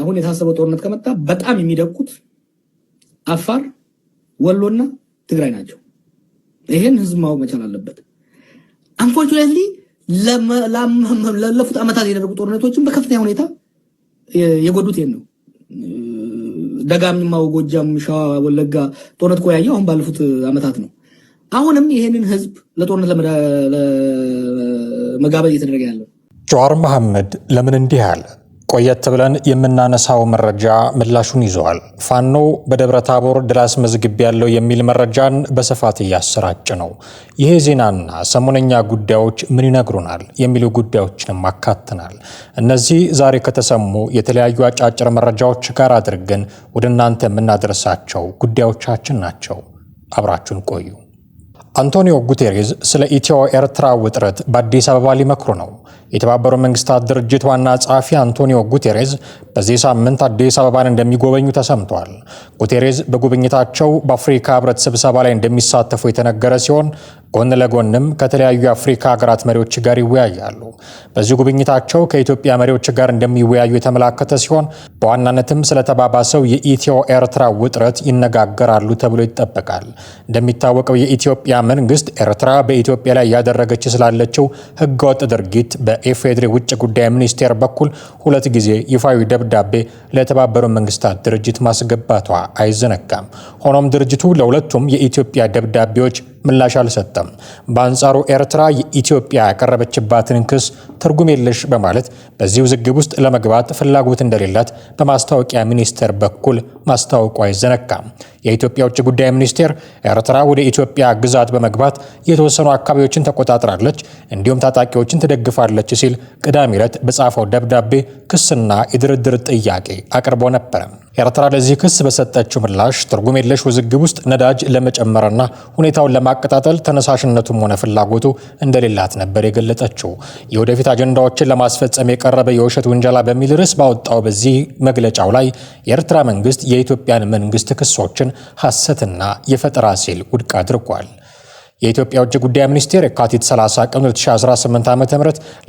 አሁን የታሰበው ጦርነት ከመጣ በጣም የሚደቁት አፋር፣ ወሎና ትግራይ ናቸው። ይሄን ህዝብ ማወቅ መቻል አለበት። አንፎርቹኔትሊ ላለፉት ዓመታት የደረጉ ጦርነቶችን በከፍተኛ ሁኔታ የጎዱት ይሄን ነው። ደጋማው ጎጃም፣ ሸዋ፣ ወለጋ ጦርነት ቆያየው አሁን ባለፉት ዓመታት ነው። አሁንም ይሄንን ህዝብ ለጦርነት ለመጋበዝ እየተደረገ ያለው ጀዋር መሐመድ ለምን እንዲህ አለ? ቆየት ብለን የምናነሳው መረጃ ምላሹን ይዘዋል። ፋኖ በደብረ ታቦር ድል አስመዝግቤያለሁ የሚል መረጃን በስፋት እያሰራጭ ነው። ይሄ ዜናና ሰሞነኛ ጉዳዮች ምን ይነግሩናል የሚሉ ጉዳዮችንም አካተናል። እነዚህ ዛሬ ከተሰሙ የተለያዩ አጫጭር መረጃዎች ጋር አድርገን ወደ እናንተ የምናደርሳቸው ጉዳዮቻችን ናቸው። አብራችሁን ቆዩ። አንቶኒዮ ጉቴሬዝ ስለ ኢትዮ ኤርትራ ውጥረት በአዲስ አበባ ሊመክሩ ነው። የተባበሩት መንግስታት ድርጅት ዋና ጸሐፊ አንቶኒዮ ጉቴሬዝ በዚህ ሳምንት አዲስ አበባን እንደሚጎበኙ ተሰምቷል። ጉቴሬዝ በጉብኝታቸው በአፍሪካ ህብረት ስብሰባ ላይ እንደሚሳተፉ የተነገረ ሲሆን ጎን ለጎንም ከተለያዩ የአፍሪካ ሀገራት መሪዎች ጋር ይወያያሉ። በዚህ ጉብኝታቸው ከኢትዮጵያ መሪዎች ጋር እንደሚወያዩ የተመላከተ ሲሆን በዋናነትም ስለተባባሰው የኢትዮ ኤርትራ ውጥረት ይነጋገራሉ ተብሎ ይጠበቃል። እንደሚታወቀው የኢትዮጵያ መንግስት ኤርትራ በኢትዮጵያ ላይ ያደረገች ስላለችው ህገወጥ ድርጊት በኢፌዴሪ ውጭ ጉዳይ ሚኒስቴር በኩል 2 ጊዜ ይፋዊ ደብዳቤ ለተባበሩት መንግስታት ድርጅት ማስገባቷ አይዘነጋም። ሆኖም ድርጅቱ ለሁለቱም የኢትዮጵያ ደብዳቤዎች ምላሽ አልሰጠም። በአንጻሩ ኤርትራ የኢትዮጵያ ያቀረበችባትን ክስ ትርጉም የለሽ በማለት በዚህ ውዝግብ ውስጥ ለመግባት ፍላጎት እንደሌላት በማስታወቂያ ሚኒስቴር በኩል ማስታወቁ አይዘነጋም። የኢትዮጵያ ውጭ ጉዳይ ሚኒስቴር ኤርትራ ወደ ኢትዮጵያ ግዛት በመግባት የተወሰኑ አካባቢዎችን ተቆጣጥራለች፣ እንዲሁም ታጣቂዎችን ትደግፋለች ሲል ቅዳሜ ዕለት በጻፈው ደብዳቤ ክስና የድርድር ጥያቄ አቅርቦ ነበር። ኤርትራ ለዚህ ክስ በሰጠችው ምላሽ ትርጉም የለሽ ውዝግብ ውስጥ ነዳጅ ለመጨመርና ሁኔታውን ለማቀጣጠል ተነሳሽነቱም ሆነ ፍላጎቱ እንደሌላት ነበር የገለጸችው። የወደፊት አጀንዳዎችን ለማስፈጸም የቀረበ የውሸት ውንጀላ በሚል ርዕስ ባወጣው በዚህ መግለጫው ላይ የኤርትራ መንግስት የኢትዮጵያን መንግስት ክሶችን ሐሰትና የፈጠራ ሲል ውድቅ አድርጓል። የኢትዮጵያ ውጭ ጉዳይ ሚኒስቴር የካቲት 30 ቀን 2018 ዓ.ም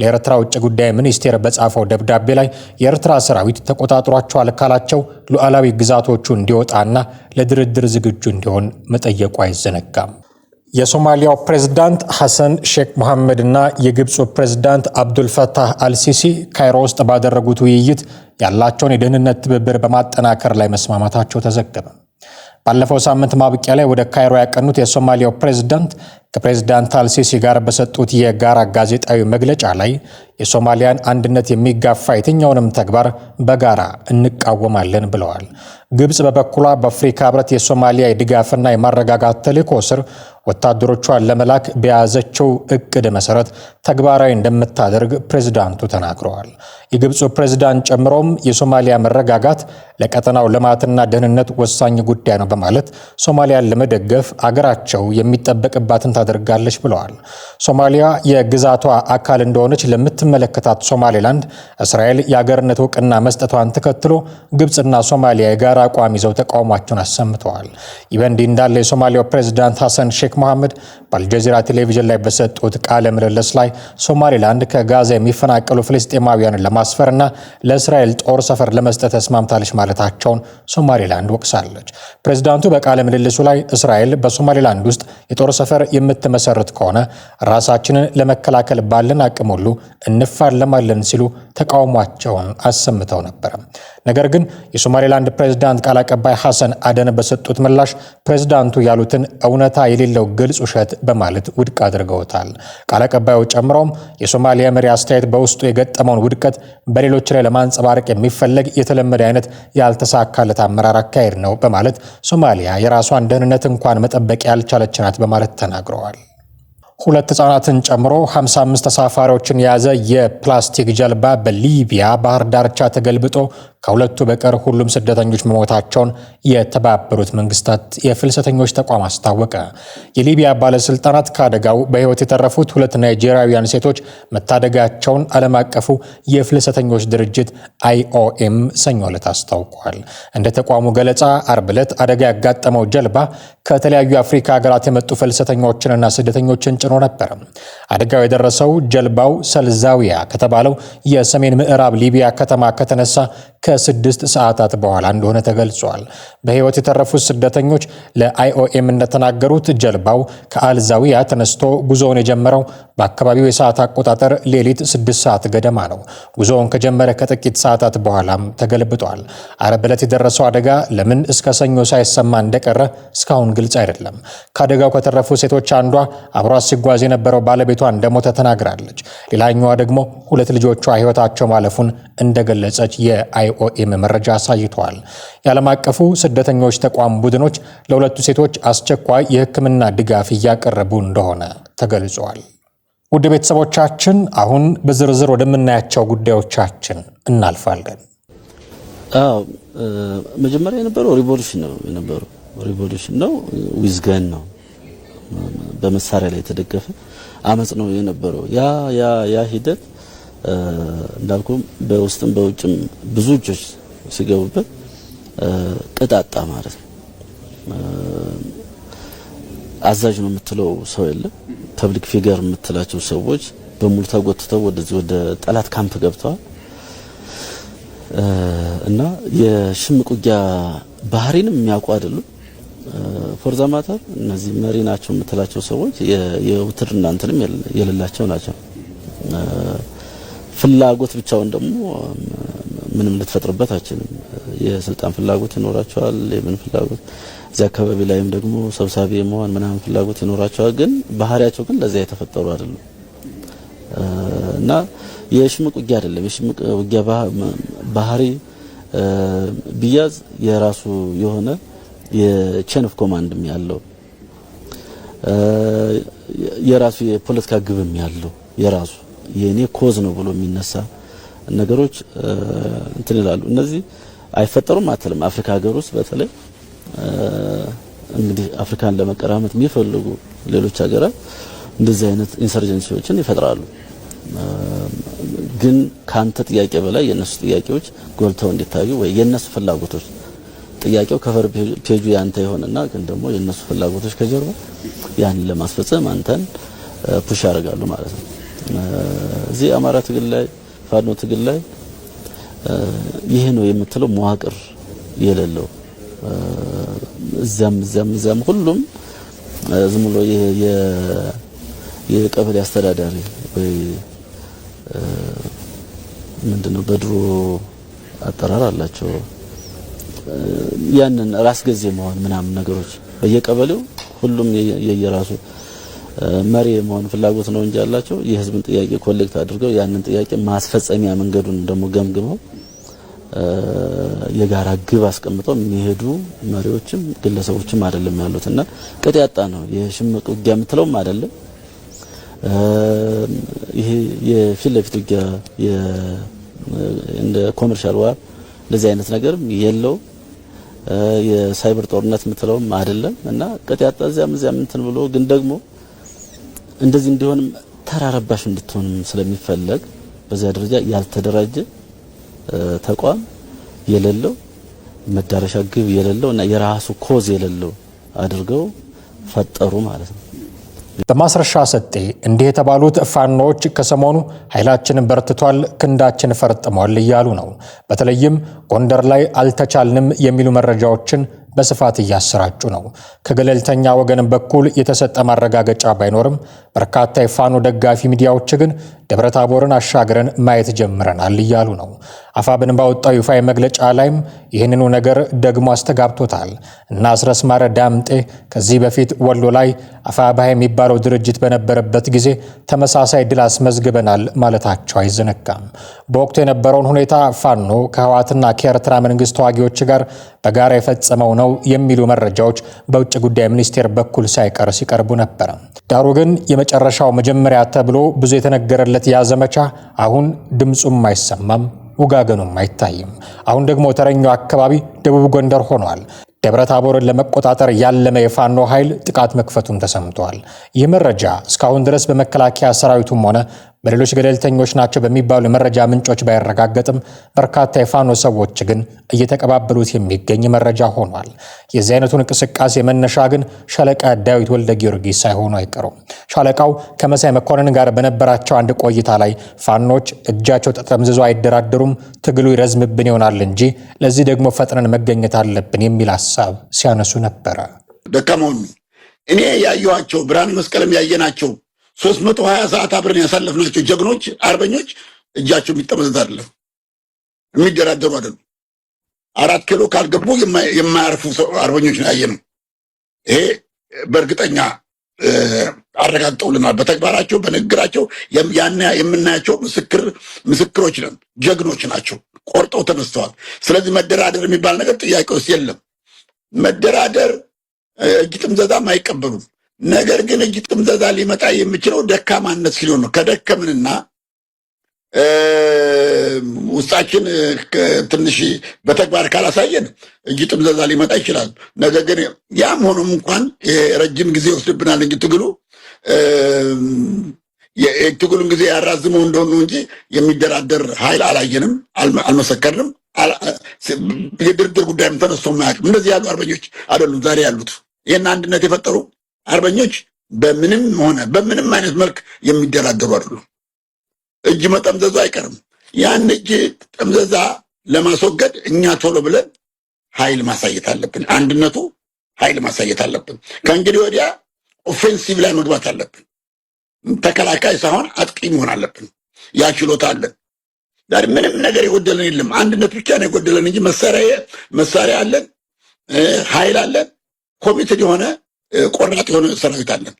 ለኤርትራ ውጭ ጉዳይ ሚኒስቴር በጻፈው ደብዳቤ ላይ የኤርትራ ሰራዊት ተቆጣጥሯቸዋል ካላቸው ሉዓላዊ ግዛቶቹ እንዲወጣና ለድርድር ዝግጁ እንዲሆን መጠየቁ አይዘነጋም። የሶማሊያው ፕሬዝዳንት ሐሰን ሼክ መሐመድ እና የግብፁ ፕሬዝዳንት አብዱል ፈታህ አልሲሲ ካይሮ ውስጥ ባደረጉት ውይይት ያላቸውን የደህንነት ትብብር በማጠናከር ላይ መስማማታቸው ተዘገበ። ባለፈው ሳምንት ማብቂያ ላይ ወደ ካይሮ ያቀኑት የሶማሊያው ፕሬዝዳንት ከፕሬዝዳንት አልሲሲ ጋር በሰጡት የጋራ ጋዜጣዊ መግለጫ ላይ የሶማሊያን አንድነት የሚጋፋ የትኛውንም ተግባር በጋራ እንቃወማለን ብለዋል። ግብፅ በበኩሏ በአፍሪካ ህብረት የሶማሊያ የድጋፍና የማረጋጋት ተልዕኮ ስር ወታደሮቿን ለመላክ በያዘችው እቅድ መሰረት ተግባራዊ እንደምታደርግ ፕሬዝዳንቱ ተናግረዋል። የግብፁ ፕሬዝዳንት ጨምሮም የሶማሊያ መረጋጋት ለቀጠናው ልማትና ደህንነት ወሳኝ ጉዳይ ነው በማለት ሶማሊያን ለመደገፍ አገራቸው የሚጠበቅባትን ታደርጋለች ብለዋል። ሶማሊያ የግዛቷ አካል እንደሆነች ለምትመለከታት ሶማሌላንድ እስራኤል የአገርነት እውቅና መስጠቷን ተከትሎ ግብፅና ሶማሊያ የጋራ አቋም ይዘው ተቃውሟቸውን አሰምተዋል። ይህ በእንዲህ እንዳለ የሶማሊያው ፕሬዝዳንት ሐሰን ሼክ መሐመድ በአልጀዚራ ቴሌቪዥን ላይ በሰጡት ቃለ ምልልስ ላይ ሶማሌላንድ ከጋዛ የሚፈናቀሉ ፍልስጤማውያንን ለማስፈርና ለእስራኤል ጦር ሰፈር ለመስጠት ተስማምታለች ማለታቸውን ሶማሌላንድ ወቅሳለች። ፕሬዝዳንቱ በቃለ ምልልሱ ላይ እስራኤል በሶማሌላንድ ውስጥ የጦር ሰፈር የምትመሰርት ከሆነ ራሳችንን ለመከላከል ባለን አቅም ሁሉ እንፋለማለን ሲሉ ተቃውሟቸውን አሰምተው ነበር። ነገር ግን የሶማሌላንድ ፕሬዝዳንት ቃል አቀባይ ሐሰን አደን በሰጡት ምላሽ ፕሬዝዳንቱ ያሉትን እውነታ የሌለው ግልጽ ውሸት በማለት ውድቅ አድርገውታል። ቃል አቀባዩ ጨምረውም የሶማሊያ መሪ አስተያየት በውስጡ የገጠመውን ውድቀት በሌሎች ላይ ለማንጸባረቅ የሚፈለግ የተለመደ አይነት ያልተሳካለት አመራር አካሄድ ነው በማለት ሶማሊያ የራሷን ደህንነት እንኳን መጠበቅ ያልቻለች ናት በማለት ተናግረዋል። 2 ህጻናትን ጨምሮ 55 ተሳፋሪዎችን የያዘ የፕላስቲክ ጀልባ በሊቢያ ባህር ዳርቻ ተገልብጦ ከሁለቱ በቀር ሁሉም ስደተኞች መሞታቸውን የተባበሩት መንግስታት የፍልሰተኞች ተቋም አስታወቀ። የሊቢያ ባለስልጣናት ከአደጋው በህይወት የተረፉት 2 ናይጄሪያውያን ሴቶች መታደጋቸውን ዓለም አቀፉ የፍልሰተኞች ድርጅት IOM ሰኞ ዕለት አስታውቋል። እንደ ተቋሙ ገለጻ አርብ ዕለት አደጋ ያጋጠመው ጀልባ ከተለያዩ የአፍሪካ ሀገራት የመጡ ፍልሰተኞችንና ስደተኞችን ጭኖ ነበር። አደጋው የደረሰው ጀልባው ሰልዛዊያ ከተባለው የሰሜን ምዕራብ ሊቢያ ከተማ ከተነሳ ከ6 ሰዓታት በኋላ እንደሆነ ተገልጿል። በሕይወት የተረፉት ስደተኞች ለአይኦኤም እንደተናገሩት ጀልባው ከአልዛዊያ ተነስቶ ጉዞውን የጀመረው በአካባቢው የሰዓት አቆጣጠር ሌሊት 6 ሰዓት ገደማ ነው። ጉዞውን ከጀመረ ከጥቂት ሰዓታት በኋላም ተገልብጧል። ዓርብ ዕለት የደረሰው አደጋ ለምን እስከ ሰኞ ሳይሰማ እንደቀረ እስካሁን ግልጽ አይደለም። ከአደጋው ከተረፉ ሴቶች አንዷ አብሯት ሲጓዝ የነበረው ባለቤቷ እንደሞተ ተናግራለች። ሌላኛዋ ደግሞ 2 ልጆቿ ሕይወታቸው ማለፉን እንደገለጸች የአይኦኤም መረጃ አሳይቷል። የዓለም አቀፉ ስደተኞች ተቋም ቡድኖች ለሁለቱ ሴቶች አስቸኳይ የሕክምና ድጋፍ እያቀረቡ እንደሆነ ተገልጿል። ውድ ቤተሰቦቻችን አሁን በዝርዝር ወደምናያቸው ጉዳዮቻችን እናልፋለን። መጀመሪያ የነበረው ሪቮሉሽን ነው ዊዝገን ነው በመሳሪያ ላይ የተደገፈ አመጽ ነው የነበረው። ያ ሂደት እንዳልኩም በውስጥም በውጭም ብዙ እጆች ሲገቡበት ቅጣጣ ማለት ነው። አዛዥ ነው የምትለው ሰው የለም። ፐብሊክ ፊገር የምትላቸው ሰዎች በሙሉ ተጎትተው ወደ ጠላት ካምፕ ገብተዋል እና የሽምቅ ውጊያ ባህሪንም የሚያውቁ አይደሉም። ፎርዛ ማተር እነዚህ መሪ ናቸው የምትላቸው ሰዎች የውትድርና እንትንም የሌላቸው ናቸው። ፍላጎት ብቻውን ደግሞ ምንም ልትፈጥርበት አይችልም። የስልጣን ፍላጎት ይኖራቸዋል። የምን ፍላጎት እዚህ አካባቢ ላይም ደግሞ ሰብሳቢ መሆን ምናምን ፍላጎት ይኖራቸዋል። ግን ባህሪያቸው ግን ለዚያ የተፈጠሩ አይደሉም እና የሽምቅ ውጊያ አይደለም። የሽምቅ ውጊያ ባህሪ ቢያዝ የራሱ የሆነ የቼን ኦፍ ኮማንድም ያለው የራሱ የፖለቲካ ግብም ያለው የራሱ የኔ ኮዝ ነው ብሎ የሚነሳ ነገሮች እንትን ይላሉ። እነዚህ አይፈጠሩም አትልም። አፍሪካ ሀገር ውስጥ በተለይ እንግዲህ አፍሪካን ለመቀራመት የሚፈልጉ ሌሎች ሀገራት እንደዚህ አይነት ኢንሰርጀንሲዎችን ይፈጥራሉ። ግን ካንተ ጥያቄ በላይ የነሱ ጥያቄዎች ጎልተው እንዲታዩ ወይ የነሱ ፍላጎቶች ጥያቄው ከቨር ፔጁ ያንተ ይሆንና ግን ደግሞ የነሱ ፍላጎቶች ከጀርባ ያን ለማስፈጸም አንተን ፑሽ ያደርጋሉ ማለት ነው። እዚህ አማራ ትግል ላይ ፋኖ ትግል ላይ ይሄ ነው የምትለው መዋቅር የሌለው እዛም ሁሉም ዝም ብሎ የቀበሌ አስተዳዳሪ ወይ ምንድነው በድሮ አጠራር አላቸው ያንን ራስ ገዝ መሆን ምናምን ነገሮች በየቀበሌው ሁሉም የየራሱ መሪ መሆን ፍላጎት ነው እንጂ ያላቸው የህዝብን ጥያቄ ኮሌክት አድርገው ያንን ጥያቄ ማስፈጸሚያ መንገዱን ደግሞ ገምግመው የጋራ ግብ አስቀምጠው የሚሄዱ መሪዎችም ግለሰቦችም አይደለም ያሉትና ቅጥ ያጣ ነው። የሽምቅ ውጊያ የምትለውም አይደለም። ይሄ የፊት ለፊት ውጊያ እንደ ኮመርሻል ዋር እንደዚህ አይነት ነገርም የለው። የሳይበር ጦርነት የምትለውም አይደለም እና ቅጥ ያጣ እዚያም እንትን ብሎ ግን ደግሞ እንደዚህ እንዲሆንም ተራረባሽ እንድትሆንም ስለሚፈለግ በዚያ ደረጃ ያልተደራጀ ተቋም የሌለው መዳረሻ ግብ የሌለው እና የራሱ ኮዝ የሌለው አድርገው ፈጠሩ ማለት ነው። በማስረሻ ሰጤ እንዲህ የተባሉት ፋኖች ከሰሞኑ ኃይላችን በርትቷል፣ ክንዳችን ፈርጥሟል እያሉ ነው። በተለይም ጎንደር ላይ አልተቻልንም የሚሉ መረጃዎችን በስፋት እያሰራጩ ነው። ከገለልተኛ ወገን በኩል የተሰጠ ማረጋገጫ ባይኖርም በርካታ የፋኖ ደጋፊ ሚዲያዎች ግን ደብረታቦርን አሻግረን ማየት ጀምረናል እያሉ ነው። አፋብን ባወጣው ይፋዊ መግለጫ ላይም ይህንኑ ነገር ደግሞ አስተጋብቶታል እና አስረስ ማረ ዳምጤ ከዚህ በፊት ወሎ ላይ አፋብኃ የሚባለው ድርጅት በነበረበት ጊዜ ተመሳሳይ ድል አስመዝግበናል ማለታቸው አይዘነጋም። በወቅቱ የነበረውን ሁኔታ ፋኖ ከህወሓትና ከኤርትራ መንግስት ተዋጊዎች ጋር በጋራ የፈጸመው ነው የሚሉ መረጃዎች በውጭ ጉዳይ ሚኒስቴር በኩል ሳይቀር ሲቀርቡ ነበር። ዳሩ ግን የመጨረሻው መጀመሪያ ተብሎ ብዙ የተነገረለት ያ ዘመቻ አሁን ድምጹም አይሰማም፣ ውጋገኑም አይታይም። አሁን ደግሞ ተረኛው አካባቢ ደቡብ ጎንደር ሆኗል። ደብረታቦርን ለመቆጣጠር ያለመ የፋኖ ኃይል ጥቃት መክፈቱን ተሰምቷል። ይህ መረጃ እስካሁን ድረስ በመከላከያ ሰራዊቱም ሆነ በሌሎች ገለልተኞች ናቸው በሚባሉ የመረጃ ምንጮች ባይረጋገጥም በርካታ የፋኖ ሰዎች ግን እየተቀባበሉት የሚገኝ መረጃ ሆኗል። የዚህ አይነቱን እንቅስቃሴ መነሻ ግን ሻለቃ ዳዊት ወልደ ጊዮርጊስ ሳይሆኑ አይቀሩም። ሻለቃው ከመሳይ መኮንን ጋር በነበራቸው አንድ ቆይታ ላይ ፋኖች እጃቸው ተጠምዝዞ አይደራደሩም፣ ትግሉ ይረዝምብን ይሆናል እንጂ ለዚህ ደግሞ ፈጥነን መገኘት አለብን የሚል ሀሳብ ሲያነሱ ነበረ። ደካማውን እኔ ያየኋቸው ብርሃነ መስቀልም ያየናቸው 320 ሰዓት አብረን ያሳለፍናቸው ጀግኖች አርበኞች እጃቸው የሚጠመዘዝ አይደለም፣ የሚደራደሩ አይደሉም። 4 ኪሎ ካልገቡ የማያርፉ አርበኞች ነው ያየነው። ይሄ በእርግጠኛ አረጋግጠውልናል። በተግባራቸው በንግግራቸው የምናያቸው ምስክሮች ነን። ጀግኖች ናቸው፣ ቆርጠው ተነስተዋል። ስለዚህ መደራደር የሚባል ነገር ጥያቄ ውስጥ የለም። መደራደር እጅ ጥምዘዛም አይቀበሉም። ነገር ግን እጅ ጥምዘዛ ሊመጣ የሚችለው ደካማነት ሲሆን ነው። ከደከምንና ውስጣችን ትንሽ በተግባር ካላሳየን እጅ ጥምዘዛ ሊመጣ ይችላል። ነገር ግን ያም ሆኖም እንኳን ረጅም ጊዜ ይወስድብናል እንጂ ትግሉን ጊዜ ያራዝመው እንደሆነ እንጂ የሚደራደር ኃይል አላየንም፣ አልመሰከርንም። የድርድር ጉዳይም ተነስቶ ማያውቅም። እንደዚህ ያሉ አርበኞች አይደሉም ዛሬ ያሉት። ይህን አንድነት የፈጠሩ አርበኞች በምንም ሆነ በምንም አይነት መልክ የሚደራደሩ አይደሉም። እጅ መጠምዘዙ አይቀርም። ያን እጅ ጠምዘዛ ለማስወገድ እኛ ቶሎ ብለን ኃይል ማሳየት አለብን። አንድነቱ ኃይል ማሳየት አለብን። ከእንግዲህ ወዲያ ኦፌንሲቭ ላይ መግባት አለብን። ተከላካይ ሳይሆን አጥቂ መሆን አለብን። ያ ችሎታ አለን። ዛሬ ምንም ነገር የጎደለን የለም። አንድነት ብቻ ነው የጎደለን እንጂ መሳሪያ አለን፣ ኃይል አለን፣ ኮሚትድ የሆነ ቆራጥ የሆነ ሰራዊት አለን።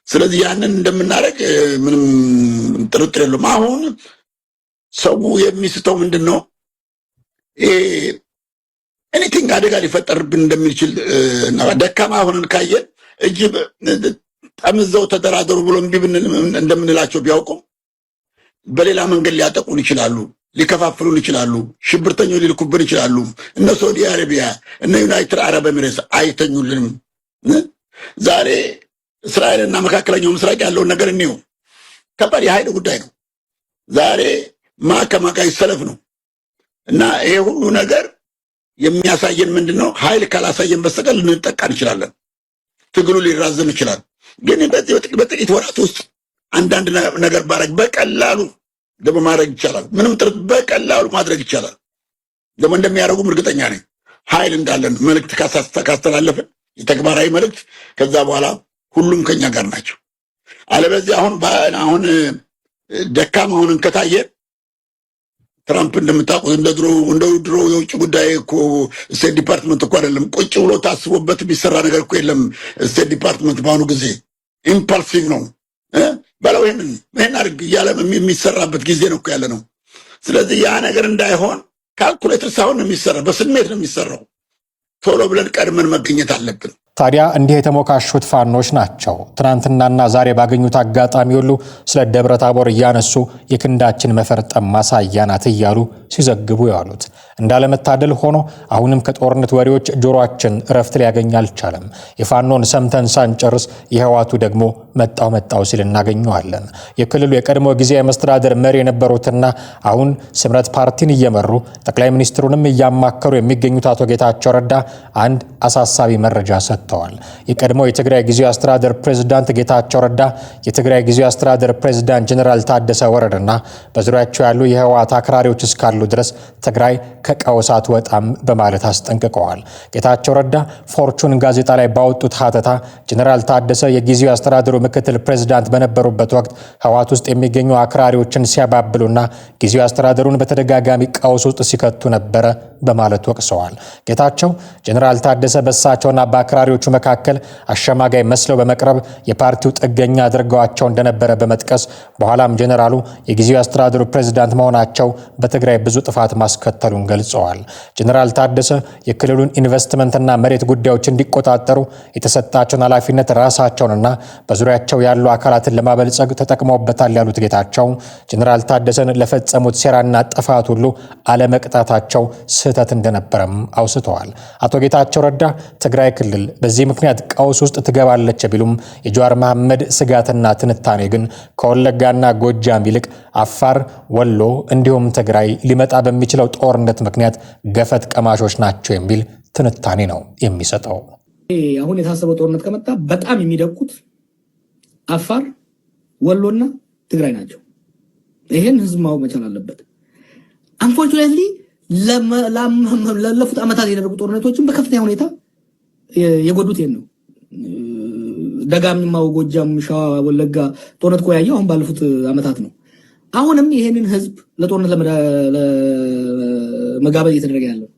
ስለዚህ ያንን እንደምናደርግ ምንም ጥርጥር የለውም። አሁን ሰው የሚስተው ምንድን ነው? ኤኒቲንግ አደጋ ሊፈጠርብን እንደሚችል ደካማ ሆነን ካየን እጅ ጠምዘው ተደራደሩ ብሎ እምቢ እንደምንላቸው ቢያውቁም በሌላ መንገድ ሊያጠቁን ይችላሉ፣ ሊከፋፍሉን ይችላሉ፣ ሽብርተኞች ሊልኩብን ይችላሉ። እነ ሳዑዲ አረቢያ እነ ዩናይትድ አረብ ኤሚሬትስ አይተኙልንም። ዛሬ እስራኤልና መካከለኛው ምስራቅ ያለውን ነገር እንየው። ከባድ የኃይል ጉዳይ ነው። ዛሬ ከማጋ ይሰለፍ ነው እና ይሄ ሁሉ ነገር የሚያሳየን ምንድን ነው? ኃይል ካላሳየን በስተቀር ልንጠቃ እንችላለን። ትግሉ ሊራዘም ይችላል። ግን በጥቂት ወራት ውስጥ አንዳንድ ነገር በቀላሉ ደግሞ ማድረግ ይቻላል። ምንም ጥረት በቀላሉ ማድረግ ይቻላል። ደግሞ እንደሚያደርጉም እርግጠኛ ነኝ። ኃይል እንዳለን መልእክት ካስተላለፍን የተግባራዊ መልእክት ከዛ በኋላ ሁሉም ከኛ ጋር ናቸው። አለበለዚያ አሁን ደካማ ሆነን ከታየ ትራምፕ እንደምታውቁት እንደ ድሮ የውጭ ጉዳይ እኮ ስቴት ዲፓርትመንት እኮ አይደለም። ቁጭ ብሎ ታስቦበት የሚሰራ ነገር እኮ የለም። ስቴት ዲፓርትመንት በአሁኑ ጊዜ ኢምፐልሲቭ ነው። በለው ይህን አድርግ እያለ የሚሰራበት ጊዜ ነው እኮ ያለ ነው። ስለዚህ ያ ነገር እንዳይሆን ካልኩሌተር ሳይሆን ነው የሚሰራ፣ በስሜት ነው የሚሰራው። ቶሎ ብለን ቀድመን መገኘት አለብን። ታዲያ እንዲህ የተሞካሹት ፋኖች ናቸው ትናንትናና ዛሬ ባገኙት አጋጣሚ ሁሉ ስለ ደብረ ታቦር እያነሱ የክንዳችን መፈርጠም ማሳያ ናት እያሉ ሲዘግቡ ያሉት። እንዳለመታደል ሆኖ አሁንም ከጦርነት ወሬዎች ጆሮአችን እረፍት ሊያገኝ አልቻለም። የፋኖን ሰምተን ሳንጨርስ የህዋቱ ደግሞ መጣው ሲል እናገኘዋለን። የክልሉ የቀድሞ ጊዜያዊ መስተዳድር መሪ የነበሩትና አሁን ስምረት ፓርቲን እየመሩ ጠቅላይ ሚኒስትሩንም እያማከሩ የሚገኙት አቶ ጌታቸው ረዳ አንድ አሳሳቢ መረጃ ሰጥተዋል። የቀድሞ የትግራይ ጊዜያዊ አስተዳደር ፕሬዝዳንት ጌታቸው ረዳ የትግራይ ጊዜያዊ አስተዳደር ፕሬዝዳንት ጀነራል ታደሰ ወረደና በዙሪያቸው ያሉ የህወሓት አክራሪዎች እስካሉ ድረስ ትግራይ ከቀውስ አትወጣም በማለት አስጠንቅቀዋል። ጌታቸው ረዳ ፎርቹን ጋዜጣ ላይ ባወጡት ሀተታ ጀነራል ታደሰ የጊዜያዊ አስተዳደሩ ምክትል ፕሬዝዳንት በነበሩበት ወቅት ህወሓት ውስጥ የሚገኙ አክራሪዎችን ሲያባብሉና ጊዜያዊ አስተዳደሩን በተደጋጋሚ ቀውስ ውስጥ ሲከቱ ነበረ በማለት ወቅሰዋል። ጌታቸው ጀነራል ታደሰ በሳቸውና በአክራሪዎቹ መካከል አሸማጋይ መስለው በመቅረብ የፓርቲው ጥገኛ አድርገዋቸው እንደነበረ በመጥቀስ በኋላም ጀነራሉ የጊዜያዊ አስተዳደሩ ፕሬዝዳንት መሆናቸው በትግራይ ብዙ ጥፋት ማስከተሉን ገልጸዋል። ጀኔራል ታደሰ የክልሉን ኢንቨስትመንትና መሬት ጉዳዮች እንዲቆጣጠሩ የተሰጣቸውን ኃላፊነት ራሳቸውንና በዙሪያቸው ያሉ አካላትን ለማበልጸግ ተጠቅመውበታል ያሉት ጌታቸው ጀኔራል ታደሰን ለፈጸሙት ሴራና ጥፋት ሁሉ አለመቅጣታቸው ስህተት እንደነበረም አውስተዋል። አቶ ጌታቸው ረዳ ትግራይ ክልል በዚህ ምክንያት ቀውስ ውስጥ ትገባለች ቢሉም የጀዋር መሐመድ ስጋትና ትንታኔ ግን ከወለጋና ጎጃም ይልቅ አፋር፣ ወሎ እንዲሁም ትግራይ ሊመጣ በሚችለው ጦርነት ምክንያት ገፈት ቀማሾች ናቸው የሚል ትንታኔ ነው የሚሰጠው። አሁን የታሰበው ጦርነት ከመጣ በጣም የሚደቁት አፋር፣ ወሎና ትግራይ ናቸው። ይሄን ህዝብ ማወቅ መቻል አለበት። አንፎርቹኔትሊ ላለፉት ዓመታት የደረጉ ጦርነቶችን በከፍተኛ ሁኔታ የጎዱት ይሄን ነው። ደጋማው ጎጃም፣ ሸዋ፣ ወለጋ ጦርነት ቆያየው አሁን ባለፉት ዓመታት ነው። አሁንም ይሄንን ህዝብ ለጦርነት ለመጋበዝ እየተደረገ ያለው